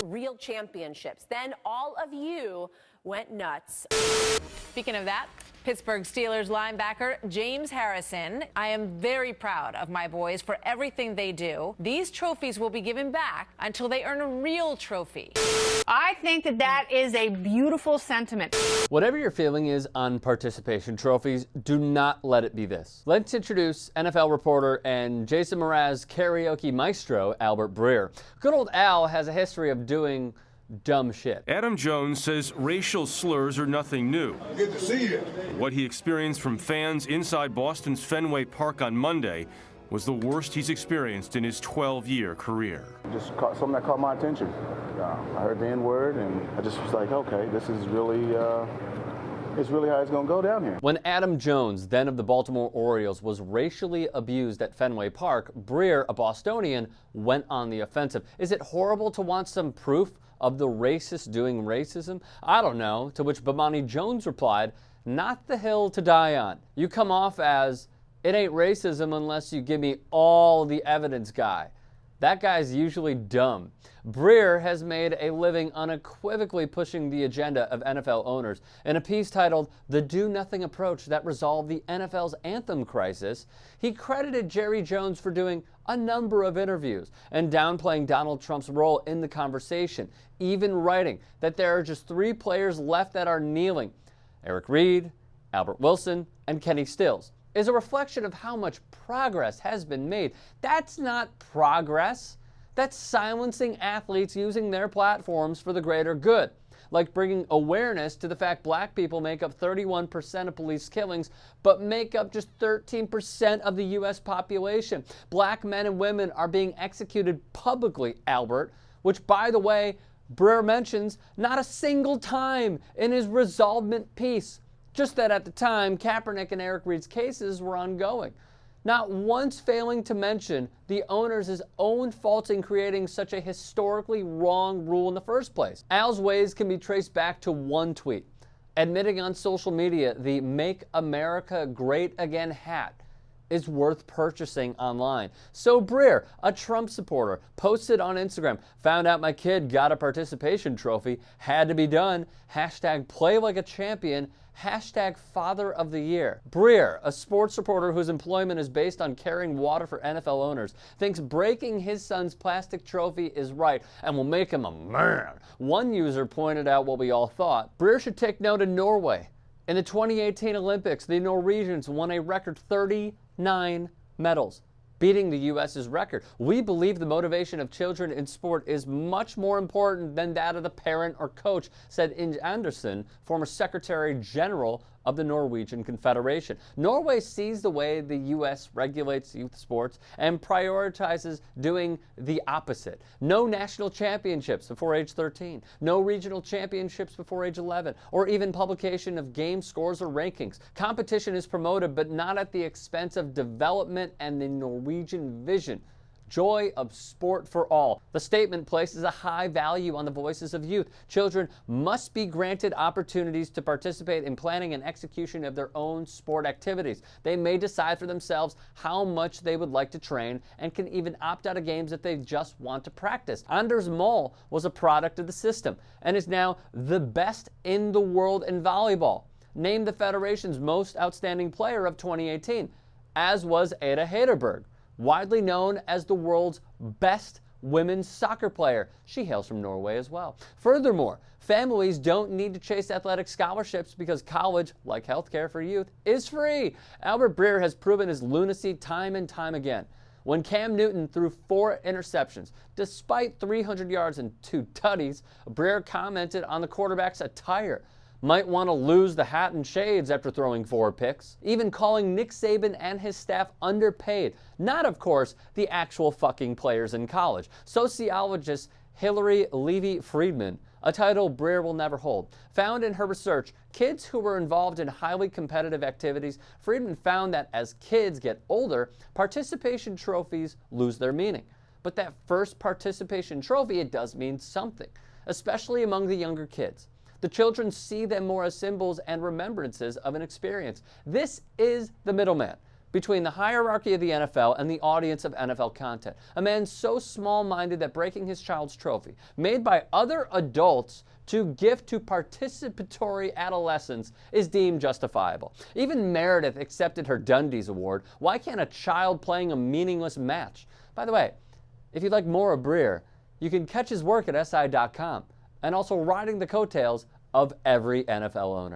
real championships. Then all of you went nuts. Speaking of that, Pittsburgh Steelers linebacker James Harrison. I am very proud of my boys for everything they do. These trophies will be given back until they earn a real trophy. I think that is a beautiful sentiment. Whatever your feeling is on participation trophies, do not let it be this. Let's introduce NFL reporter and Jason Mraz karaoke maestro, Albert Breer. Good old Al has a history of doing dumb shit. Adam Jones says racial slurs are nothing new. Good to see you. What he experienced from fans inside Boston's Fenway Park on Monday was the worst he's experienced in his 12-year career. Just something that caught my attention. I heard the N-word, and I just was like, okay, this is really, it's really how it's going to go down here. When Adam Jones, then of the Baltimore Orioles, was racially abused at Fenway Park, Breer, a Bostonian, went on the offensive. Is it horrible to want some proof of the racist doing racism? I don't know. To which Bomani Jones replied, not the hill to die on. You come off as, it ain't racism unless you give me all the evidence guy. That guy's usually dumb. Breer has made a living unequivocally pushing the agenda of NFL owners. In a piece titled, The Do-Nothing Approach That Resolved the NFL's Anthem Crisis, he credited Jerry Jones for doing a number of interviews and downplaying Donald Trump's role in the conversation, even writing that there are just 3 players left that are kneeling: Eric Reed, Albert Wilson, and Kenny Stills. Is a reflection of how much progress has been made. That's not progress. That's silencing athletes using their platforms for the greater good. Like bringing awareness to the fact black people make up 31% of police killings, but make up just 13% of the U.S. population. Black men and women are being executed publicly, Albert, which, by the way, Breer mentions not a single time in his resolvement piece. Just that at the time, Kaepernick and Eric Reed's cases were ongoing. Not once failing to mention the owners' own faults in creating such a historically wrong rule in the first place. Al's ways can be traced back to one tweet, admitting on social media the Make America Great Again hat is worth purchasing online. So Breer, a Trump supporter, posted on Instagram, found out my kid got a participation trophy, had to be done, hashtag play like a champion, hashtag Father of the Year. Breer, a sports reporter whose employment is based on carrying water for NFL owners, thinks breaking his son's plastic trophy is right and will make him a man. One user pointed out what we all thought. Breer should take note of Norway. In the 2018 Olympics, the Norwegians won a record 39 medals, beating the U.S.'s record. We believe the motivation of children in sport is much more important than that of the parent or coach, said Inge Andersen, former Secretary General of the Norwegian Confederation. Norway sees the way the U.S. regulates youth sports and prioritizes doing the opposite. No national championships before age 13, no regional championships before age 11, or even publication of game scores or rankings. Competition is promoted, but not at the expense of development and the Norwegian vision. Joy of sport for all. The statement places a high value on the voices of youth. Children must be granted opportunities to participate in planning and execution of their own sport activities. They may decide for themselves how much they would like to train and can even opt out of games if they just want to practice. Anders Moll was a product of the system and is now the best in the world in volleyball, named the Federation's most outstanding player of 2018, as was Ada Hegerberg, widely known as the world's best women's soccer player. She hails from Norway as well. Furthermore, families don't need to chase athletic scholarships because college, like healthcare for youth, is free. Albert Breer has proven his lunacy time and time again. When Cam Newton threw 4 interceptions, despite 300 yards and 2 tutties, Breer commented on the quarterback's attire. Might want to lose the hat and shades after throwing 4 picks, even calling Nick Saban and his staff underpaid. Not, of course, the actual fucking players in college. Sociologist Hillary Levy-Friedman, a title Breer will never hold, found in her research kids who were involved in highly competitive activities. Friedman found that as kids get older, participation trophies lose their meaning. But that first participation trophy, it does mean something, especially among the younger kids. The children see them more as symbols and remembrances of an experience. This is the middleman, between the hierarchy of the NFL and the audience of NFL content. A man so small-minded that breaking his child's trophy, made by other adults to gift to participatory adolescents, is deemed justifiable. Even Meredith accepted her Dundies Award. Why can't a child playing a meaningless match? By the way, if you'd like more of Breer, you can catch his work at SI.com and also riding the coattails of every NFL owner.